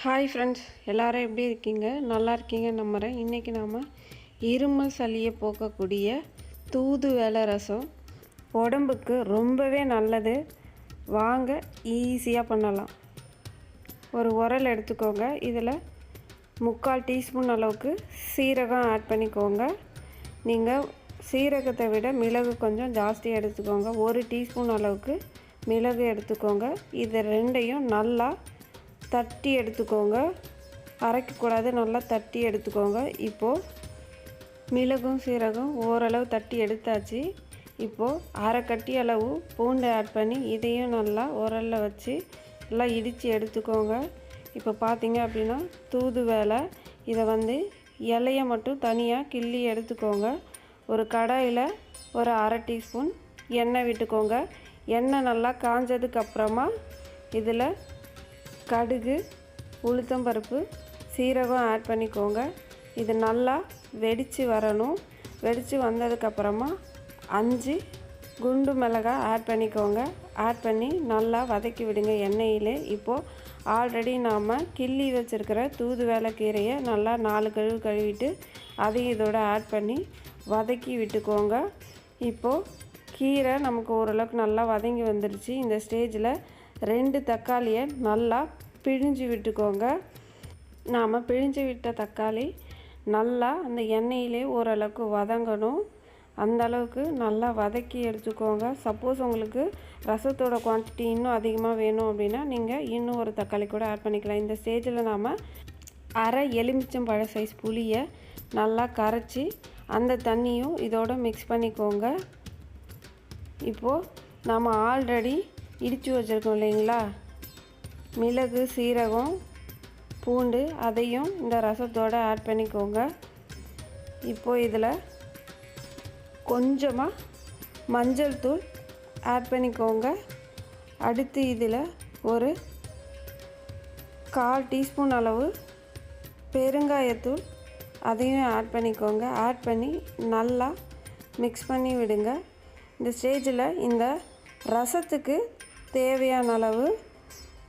Hi friends, எல்லோரும் எப்படி இருக்கீங்க? நல்லா இருக்கீங்க நம்புகிறேன். இன்றைக்கி நாம் இருமல் சளியை போக்கக்கூடிய தூதுவளை ரசம் உடம்புக்கு ரொம்பவே நல்லது. வாங்க ஈஸியாக பண்ணலாம். ஒரு உரல் எடுத்துக்கோங்க. இதில் 3/4 டீஸ்பூன் அளவுக்கு சீரகம் ஆட் பண்ணிக்கோங்க. நீங்கள் சீரகத்தை விட மிளகு கொஞ்சம் ஜாஸ்தி எடுத்துக்கோங்க. 1 டீஸ்பூன் அளவுக்கு மிளகு எடுத்துக்கோங்க. இது ரெண்டையும் நல்லா தட்டி எடுத்துக்கோங்க. அரைக்கக்கூடாது, நல்லா தட்டி எடுத்துக்கோங்க. இப்போது மிளகும் சீரகம் ஓரளவு தட்டி எடுத்தாச்சு. இப்போது அரை கட்டி அளவு பூண்டு ஆட் பண்ணி இதையும் நல்லா உரலில் வச்சு நல்லா இடித்து எடுத்துக்கோங்க. இப்போ பார்த்தீங்க அப்படின்னா தூதுவளை, இதை இலையை மட்டும் தனியாக கிள்ளி எடுத்துக்கோங்க. ஒரு கடாயில் ஒரு அரை டீஸ்பூன் எண்ணெய் விட்டுக்கோங்க. எண்ணெய் நல்லா காஞ்சதுக்கப்புறமா இதில் கடுகு, உளுத்தம்பருப்பு, சீரகம் ஆட் பண்ணிக்கோங்க. இது நல்லா வெடித்து வரணும். வெடித்து வந்ததுக்கப்புறமா 5 குண்டு மிளகாய் ஆட் பண்ணிக்கோங்க. ஆட் பண்ணி நல்லா வதக்கி விடுங்க எண்ணெயிலே. இப்போது ஆல்ரெடி நாம் கிள்ளி வச்சுருக்கிற தூதுவளை கீரையை நல்லா 4 கழுவு கழுவிட்டு அதையும் இதோட ஆட் பண்ணி வதக்கி விட்டுக்கோங்க. இப்போது கீரை நமக்கு ஓரளவுக்கு நல்லா வதங்கி வந்துடுச்சு. இந்த ஸ்டேஜில் 2 தக்காளியை நல்லா பிழிஞ்சு விட்டுக்கோங்க. நாம் பிழிஞ்சு விட்ட தக்காளி நல்லா அந்த எண்ணெயிலே ஓரளவுக்கு வதங்கணும். அந்த அளவுக்கு நல்லா வதக்கி எடுத்துக்கோங்க. சப்போஸ் உங்களுக்கு ரசத்தோட குவான்டிட்டி இன்னும் அதிகமாக வேணும் அப்படின்னா நீங்கள் இன்னும் ஒரு தக்காளி கூட ஆட் பண்ணிக்கலாம். இந்த ஸ்டேஜில் நாம் அரை எலுமிச்சம்பழ சைஸ் புளியை நல்லா கரைச்சி அந்த தண்ணியும் இதோட மிக்ஸ் பண்ணிக்கோங்க. இப்போது நாம் ஆல்ரெடி இடித்து வச்சுருக்கோம் இல்லைங்களா, மிளகு, சீரகம், பூண்டு, அதையும் இந்த ரசத்தோடு ஆட் பண்ணிக்கோங்க. இப்போது இதில் கொஞ்சமாக மஞ்சள் தூள் ஆட் பண்ணிக்கோங்க. அடுத்து இதில் ஒரு 1/4 டீஸ்பூன் அளவு பெருங்காயத்தூள் அதையும் ஆட் பண்ணிக்கோங்க. ஆட் பண்ணி நல்லா மிக்ஸ் பண்ணி விடுங்க. இந்த ஸ்டேஜில் இந்த ரசத்துக்கு தேவையான அளவு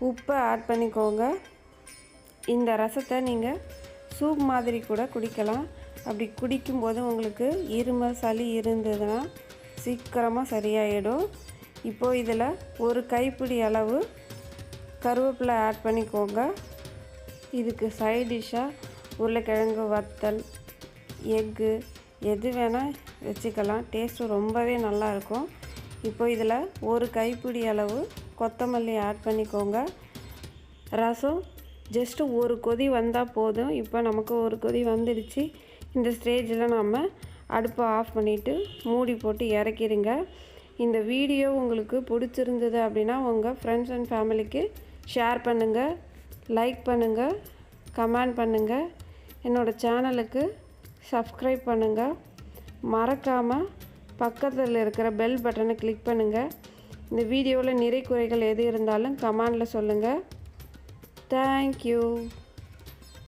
உப்பை ஆட் பண்ணிக்கோங்க. இந்த ரசத்தை நீங்கள் சூப் மாதிரி கூட குடிக்கலாம். அப்படி குடிக்கும்போது உங்களுக்கு இருமல் சளி இருந்ததுன்னா சீக்கிரமாக சரியாயிடும். இப்போது இதில் ஒரு கைப்பிடி அளவு கருவேப்பிலை ஆட் பண்ணிக்கோங்க. இதுக்கு சைட் டிஷ்ஷாக உருளைக்கிழங்கு வத்தல், எக்கு எது வேணால் வச்சுக்கலாம். டேஸ்ட்டு ரொம்பவே நல்லாயிருக்கும். இப்போ இதில் ஒரு கைப்பிடி அளவு கொத்தமல்லி ஆட் பண்ணிக்கோங்க. ரசம் ஜஸ்ட்டு ஒரு கொதி வந்தால் போதும். இப்போ நமக்கு ஒரு கொதி வந்துடுச்சு. இந்த ஸ்டேஜில் நம்ம அடுப்பை ஆஃப் பண்ணிவிட்டு மூடி போட்டு இறக்கிடுங்க. இந்த வீடியோ உங்களுக்கு பிடிச்சிருந்தது அப்படின்னா உங்கள் ஃப்ரெண்ட்ஸ் அண்ட் ஃபேமிலிக்கு ஷேர் பண்ணுங்கள், லைக் பண்ணுங்கள், கமெண்ட் பண்ணுங்கள். என்னோடய சேனலுக்கு சப்ஸ்கிரைப் பண்ணுங்கள். மறக்காமல் பக்கத்தில் இருக்கிற பெல் பட்டனை கிளிக் பண்ணுங்கள். இந்த வீடியோவில் நிறை குறைகள் எது இருந்தாலும் கமெண்டில் சொல்லுங்கள். தேங்க்யூ.